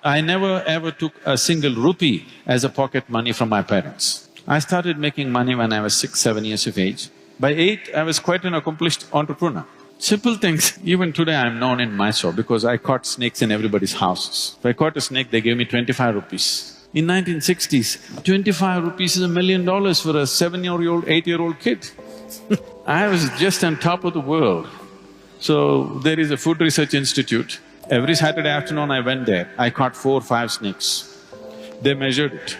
I never ever took a single rupee as a pocket money from my parents. I started making money when I was 6, 7 years of age. By 8, I was quite an accomplished entrepreneur. Simple things. Even today I'm known in Mysore because I caught snakes in everybody's houses. If I caught a snake, they gave me 25 rupees. In 1960s, 25 rupees is $1 million for a 7-year-old, 8-year-old kid. I was just on top of the world. So there is a food research institute. Every Saturday afternoon I went there, I caught 4 or 5 snakes. They measured it.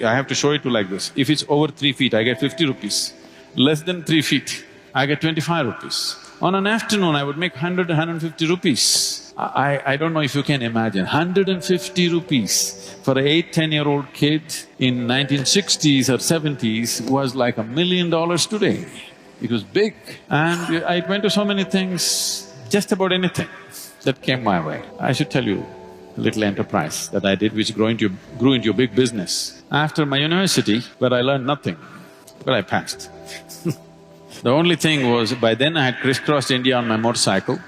I have to show it to like this. If it's over 3 feet, I get 50 rupees. Less than 3 feet, I get 25 rupees. On an afternoon, I would make 100, 150 rupees. I don't know if you can imagine, 150 rupees for an 8, 10-year-old kid in 1960s or 70s was like $1 million today. It was big. And I went to so many things, just about anything that came my way. I should tell you a little enterprise that I did which grew into a big business. After my university, where I learned nothing, but I passed. The only thing was, by then I had crisscrossed India on my motorcycle,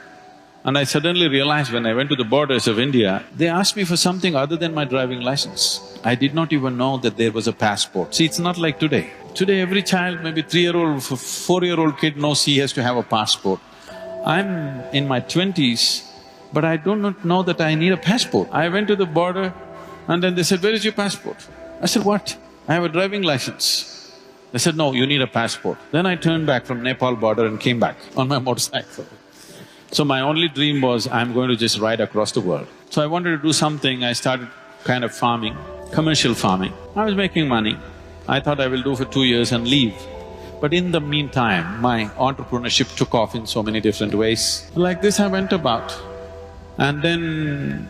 and I suddenly realized when I went to the borders of India, they asked me for something other than my driving license. I did not even know that there was a passport. See, it's not like today. Today every child, maybe 3-year-old, 4-year-old kid knows he has to have a passport. I'm in my 20s, but I do not know that I need a passport. I went to the border and then they said, "Where is your passport?" I said, "What? I have a driving license." They said, "No, you need a passport." Then I turned back from Nepal border and came back on my motorcycle. So my only dream was, I'm going to just ride across the world. So I wanted to do something, I started kind of farming, commercial farming. I was making money. I thought I will do for 2 years and leave. But in the meantime, my entrepreneurship took off in so many different ways. Like this I went about. And then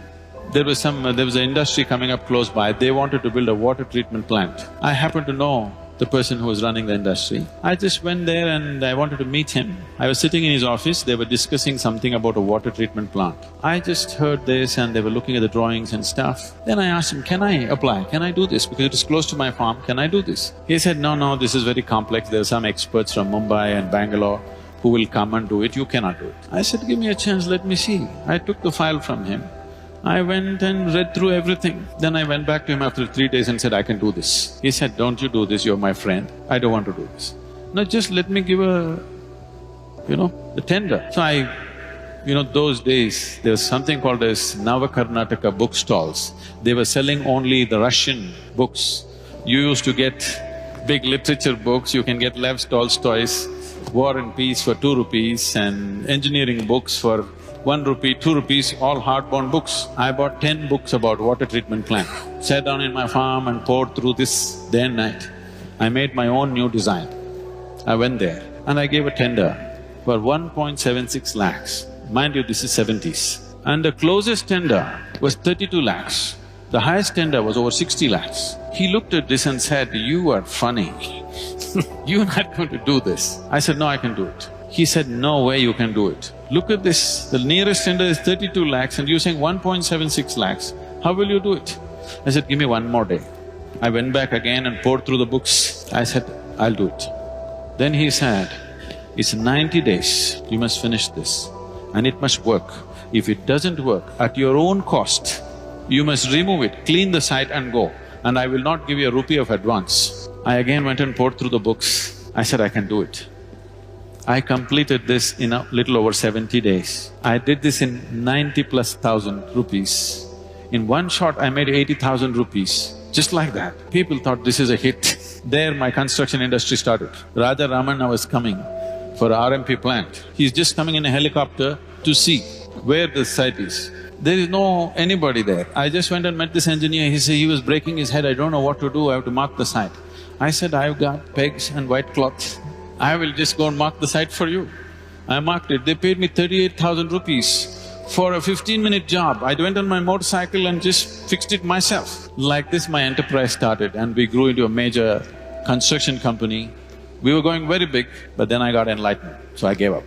there was an industry coming up close by, they wanted to build a water treatment plant. I happened to know the person who was running the industry. I just went there and I wanted to meet him. I was sitting in his office, they were discussing something about a water treatment plant. I just heard this and they were looking at the drawings and stuff. Then I asked him, "Can I apply? Can I do this? Because it is close to my farm, can I do this?" He said, "No, this is very complex, there are some experts from Mumbai and Bangalore who will come and do it, you cannot do it." I said, "Give me a chance, let me see." I took the file from him. I went and read through everything. Then I went back to him after 3 days and said, "I can do this." He said, "Don't you do this, you're my friend, I don't want to do this. No, just let me give the tender." So those days, there was something called as Navakarnataka bookstalls. They were selling only the Russian books. You used to get big literature books, you can get Lev Tolstoy's War and Peace for 2 rupees and engineering books for 1 rupee, 2 rupees, all hardbound books. I bought 10 books about water treatment plant, sat down in my farm and poured through this day and night. I made my own new design. I went there and I gave a tender for 1.76 lakhs. Mind you, this is 70s. And the closest tender was 32 lakhs. The highest tender was over 60 lakhs. He looked at this and said, "You are funny, you're not going to do this." I said, "No, I can do it." He said, "No way you can do it. Look at this, the nearest tender is 32 lakhs and you're saying 1.76 lakhs. How will you do it?" I said, "Give me 1 more day." I went back again and poured through the books. I said, "I'll do it." Then he said, "It's 90 days, you must finish this and it must work. If it doesn't work, at your own cost, you must remove it, clean the site and go, and I will not give you a rupee of advance." I again went and poured through the books. I said, "I can do it." I completed this in a little over 70 days. I did this in 90,000+ rupees. In one shot, I made 80,000 rupees, just like that. People thought this is a hit. There my construction industry started. Raja Ramana was coming for RMP plant. He's just coming in a helicopter to see where the site is. There is no anybody there. I just went and met this engineer, he said he was breaking his head, "I don't know what to do, I have to mark the site." I said, "I've got pegs and white cloth. I will just go and mark the site for you." I marked it, they paid me 38,000 rupees for a 15-minute job. I went on my motorcycle and just fixed it myself. Like this my enterprise started and we grew into a major construction company. We were going very big, but then I got enlightened, so I gave up.